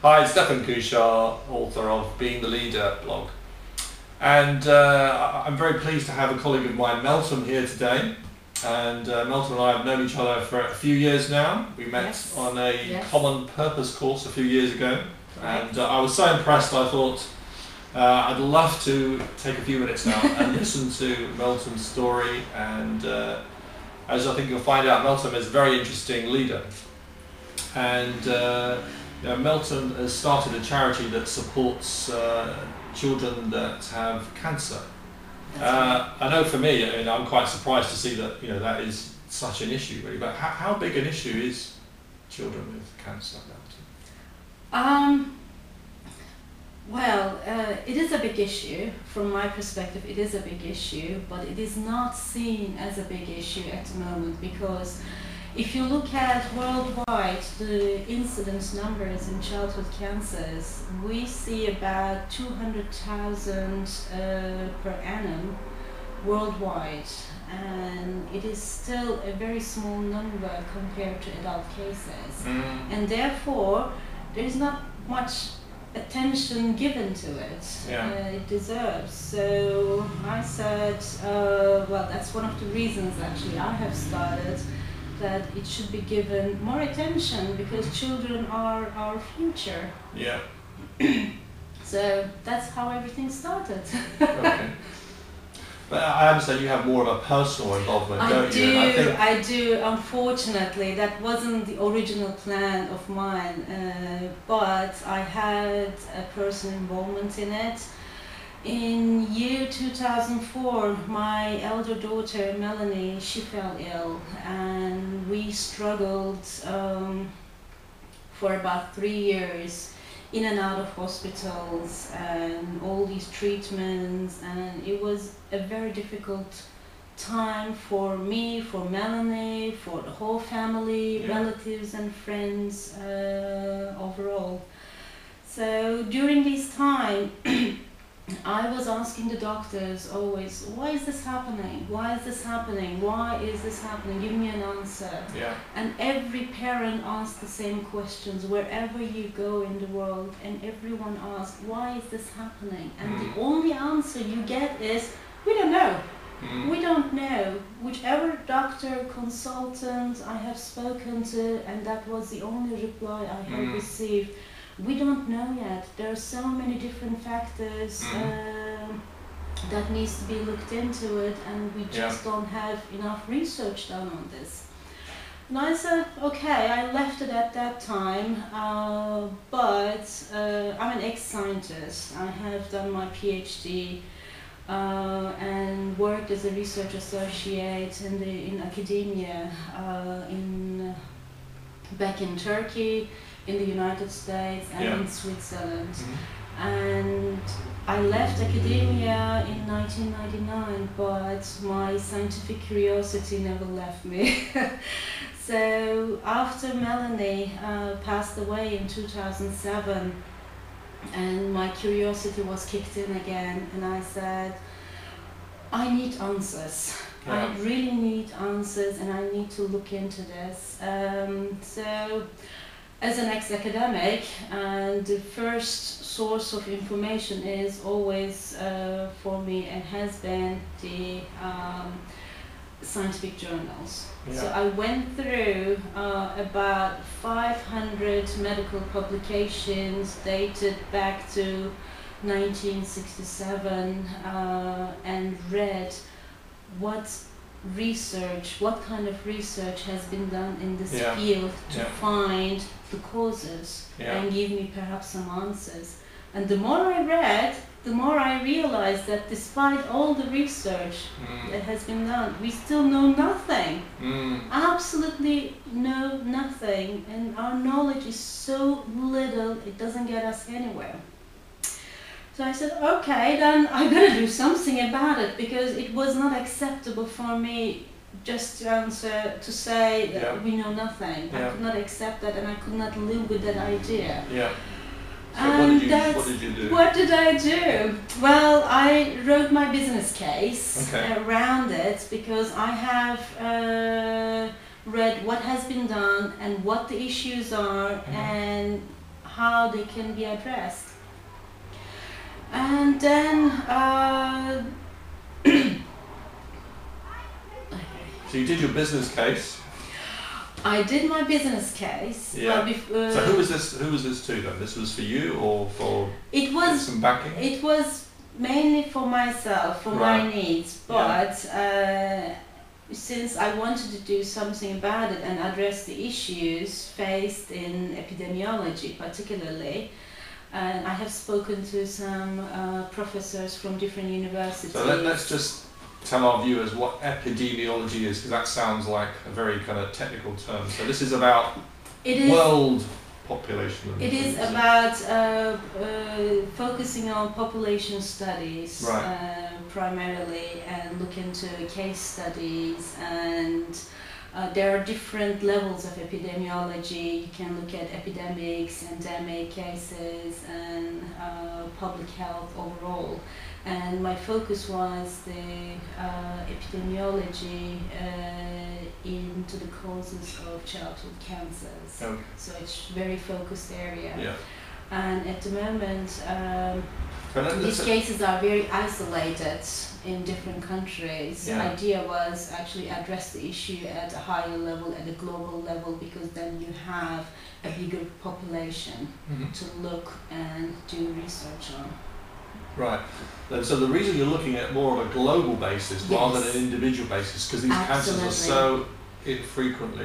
Hi, it's Stefan Kuchar, author of Being the Leader blog. And I'm very pleased to have a colleague of mine, Meltem, here today. And Meltem and I have known each other for a few years now. We met on a common purpose course a few years ago. And I was so impressed, I thought I'd love to take a few minutes now and listen to Meltem's story. And as I think you'll find out, Meltem is a very interesting leader. And Meltem has started a charity that supports children that have cancer. I know for me, I'm quite surprised to see that that is such an issue, really. But how big an issue is children with cancer, Meltem? Well, it is a big issue. From my perspective, it is a big issue, but it is not seen as a big issue at the moment, because if you look at worldwide the incidence numbers in childhood cancers, we see about 200,000 per annum worldwide, and it is still a very small number compared to adult cases. And therefore there is not much attention given to it. It deserves. So I said, well, that's one of the reasons actually I have started, that it should be given more attention, because children are our future. So that's how everything started. Okay. But I understand you have more of a personal involvement, don't you? I do. Unfortunately, that wasn't the original plan of mine, but I had a personal involvement in it. In year 2004, my elder daughter Melanie, she fell ill, and we struggled for about 3 years in and out of hospitals and all these treatments, and it was a very difficult time for me, for Melanie, for the whole family, relatives and friends overall. So during this time I was asking the doctors always, why is this happening? Why is this happening? Why is this happening? Give me an answer. And every parent asked the same questions wherever you go in the world, and everyone asked, why is this happening? And the only answer you get is, we don't know. We don't know. Whichever doctor, consultant I have spoken to, and that was the only reply I have received. We don't know yet. There are so many different factors that needs to be looked into it, and we just don't have enough research done on this. And I said, okay, I left it at that time, but I'm an ex-scientist. I have done my PhD and worked as a research associate in academia back in Turkey, in the United States, and in Switzerland. And I left academia in 1999, but my scientific curiosity never left me. So after Melanie passed away in 2007, and my curiosity was kicked in again, and I said, I need answers. I really need answers, and I need to look into this. So as an ex-academic, the first source of information is always, for me, and has been the scientific journals. So I went through about 500 medical publications dated back to 1967 and read what kind of research has been done in this field to find the causes and give me perhaps some answers. And the more I read, the more I realized that despite all the research that has been done, we still know nothing. Absolutely know nothing, and our knowledge is so little, it doesn't get us anywhere. So I said, okay, then I gotta do something about it, because it was not acceptable for me just to say that we know nothing. I could not accept that, and I could not live with that idea. So what did you do? What did I do? Well, I wrote my business case around it, because I have read what has been done and what the issues are and how they can be addressed. And then So you did your business case. I did my business case. Yeah. So who was this? Who was this to then? This was for you or for it was some backing? It was mainly for myself, for Right. my needs. But since I wanted to do something about it and address the issues faced in epidemiology, particularly, and I have spoken to some professors from different universities. So let's just tell our viewers what epidemiology is, because that sounds like a very kind of technical term. So this is about world population. It is about focusing on population studies, right. Primarily, and look into case studies, and there are different levels of epidemiology. You can look at epidemics, endemic cases, and public health overall. And my focus was the epidemiology into the causes of childhood cancers. Okay. So it's a very focused area. Yeah. And at the moment, these cases are very isolated in different countries. Yeah. The idea was actually address the issue at a higher level, at a global level, because then you have a bigger population to look and do research on. Right. And so the reason you're looking at more of a global basis rather than an individual basis, because these cancers are so infrequent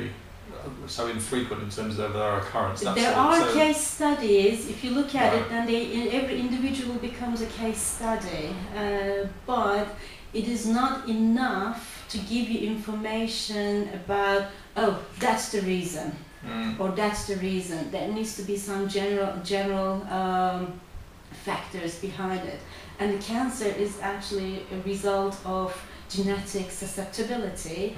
in terms of their occurrence. There are case studies. If you look at it, then every individual becomes a case study. But it is not enough to give you information about, oh, that's the reason, or that's the reason. There needs to be some general factors behind it. And the cancer is actually a result of genetic susceptibility,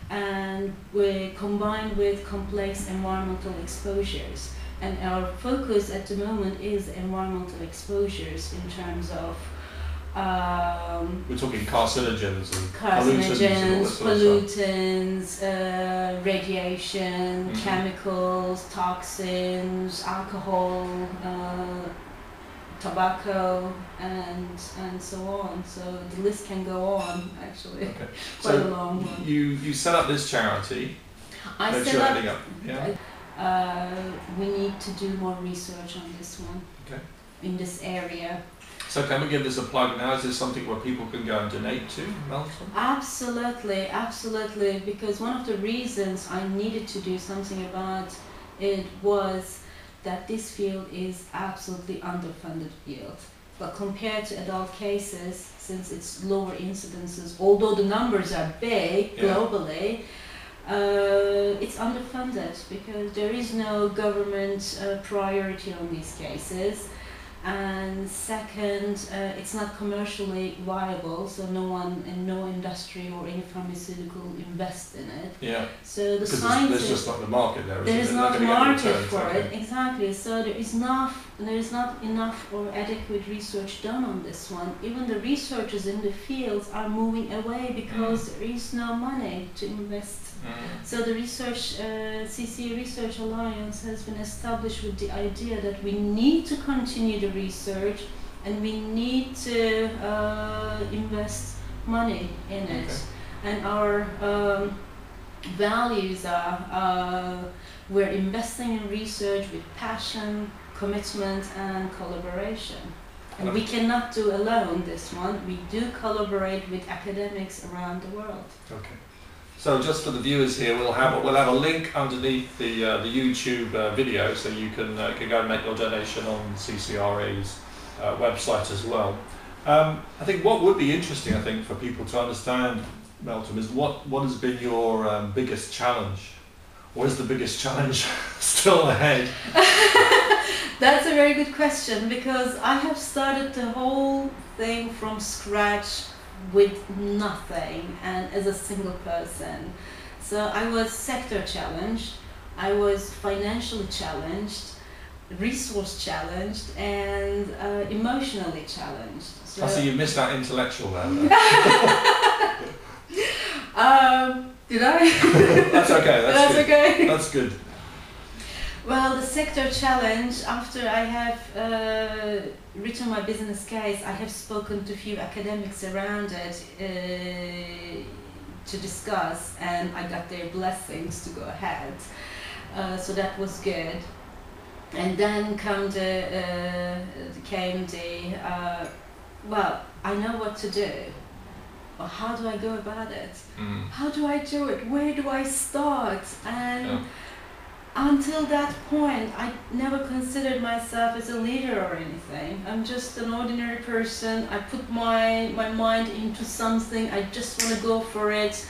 and we're combined with complex environmental exposures. And our focus at the moment is environmental exposures in terms of we're talking carcinogens and pollutants, radiation, chemicals, toxins, alcohol, tobacco, and so on. So the list can go on, actually. Okay. Quite a long one. You set up this charity. I set up. Yeah. We need to do more research on this one. Okay. In this area. So can we give this a plug now? Is this something where people can go and donate to, Meltem? Absolutely, absolutely. Because one of the reasons I needed to do something about it was that this field is absolutely underfunded field. But compared to adult cases, since it's lower incidences, although the numbers are big globally, it's underfunded because there is no government priority on these cases. And second, it's not commercially viable, so no one and no industry or any pharmaceutical invest in it. Yeah. So the scientists, there's just not the market there. There is not market for it, exactly. So there is not enough or adequate research done on this one. Even the researchers in the fields are moving away because there is no money to invest. So the research, CC Research Alliance has been established with the idea that we need to continue the research and we need to invest money in it. And our values are we're investing in research with passion, commitment and collaboration. And we cannot do alone this one. We do collaborate with academics around the world. Okay. So just for the viewers here, we'll have a link underneath the YouTube video, so you can go and make your donation on CCRA's website as well. I think what would be interesting, I think, for people to understand, Meltem, is what has been your biggest challenge, or is the biggest challenge still ahead? That's a very good question, because I have started the whole thing from scratch with nothing and as a single person. So I was sector challenged, I was financially challenged, resource challenged, and emotionally challenged. So, I see you missed out intellectual there. Did I? That's okay. That's good. okay. That's good. Well, the sector challenge, after I have written my business case, I have spoken to a few academics around it to discuss, and I got their blessings to go ahead. So that was good. And then came the well, I know what to do. Well, how do I go about it? How do I do it? Where do I start? And until that point, I never considered myself as a leader or anything. I'm just an ordinary person. I put my mind into something. I just want to go for it.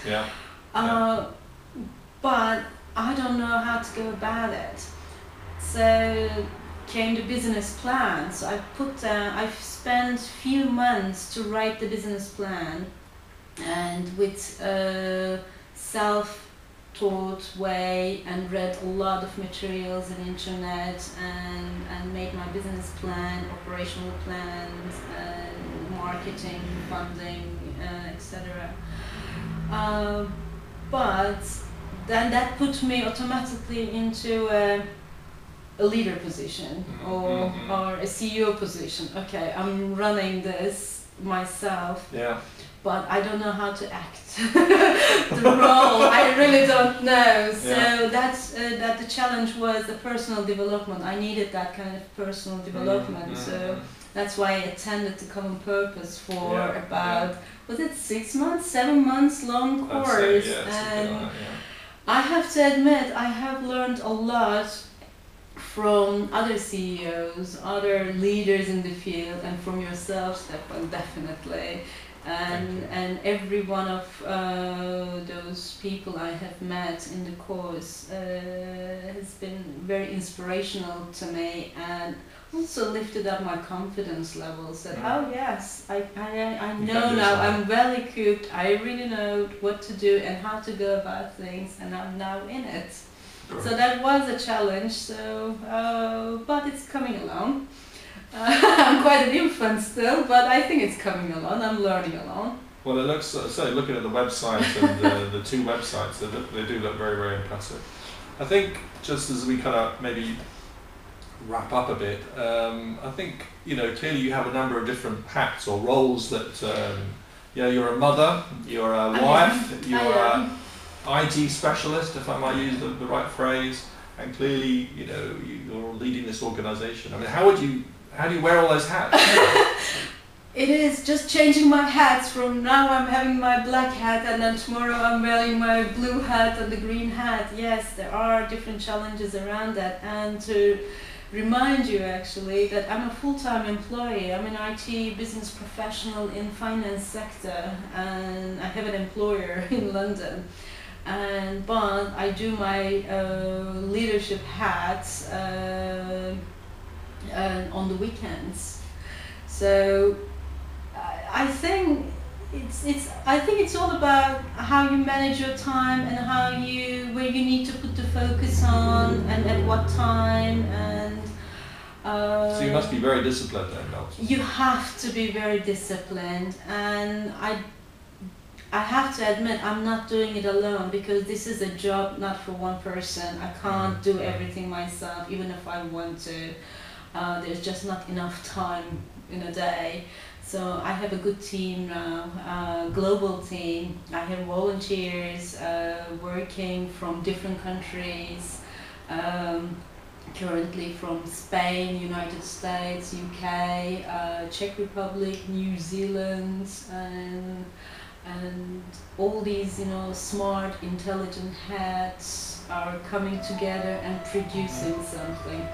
But I don't know how to go about it. So came the business plan. So I've spent few months to write the business plan, and with self-taught way, and read a lot of materials on internet, and made my business plan, operational plans, and marketing, funding, etc. But then that put me automatically into a leader position or a CEO position. Okay, I'm running this myself. But I don't know how to act the role. I really don't know. So that's that the challenge was the personal development. I needed that kind of personal development. So that's why I attended the Common Purpose for about was it 6 months, 7 months long course. And I have to admit, I have learned a lot from other CEOs, other leaders in the field, and from yourself, Stefan, definitely. And every one of those people I have met in the course has been very inspirational to me, and also lifted up my confidence levels. That oh yes, I know now, I'm well equipped, I really know what to do and how to go about things, and I'm now in it. So that was a challenge. So but it's coming along. I'm quite an infant still, but I think it's coming along. I'm learning along. Well, it looks, so looking at the website and the two websites, they do look very, very impressive. I think just as we kind of maybe wrap up a bit, I think, you know, clearly you have a number of different hats or roles that, you know, you're a mother, you're a wife, you're a IT specialist, if I might use the right phrase, and clearly, you know, you're leading this organization. I mean, how do you wear all those hats? It is just changing my hats. From now I'm having my black hat, and then tomorrow I'm wearing my blue hat and the green hat. Yes, there are different challenges around that. And to remind you actually that I'm a full-time employee. I'm an IT business professional in finance sector, and I have an employer in London. But I do my leadership hats on the weekends. So I think it's all about how you manage your time, and where you need to put the focus on, and at what time. And so you must be very disciplined then, Meltem. You have to be very disciplined, and I have to admit, I'm not doing it alone, because this is a job not for one person. I can't do everything myself, even if I want to. There's just not enough time in a day. So I have a good team now, global team. I have volunteers working from different countries, currently from Spain, United States, UK, Czech Republic, New Zealand, and all these, you know, smart, intelligent heads are coming together and producing something.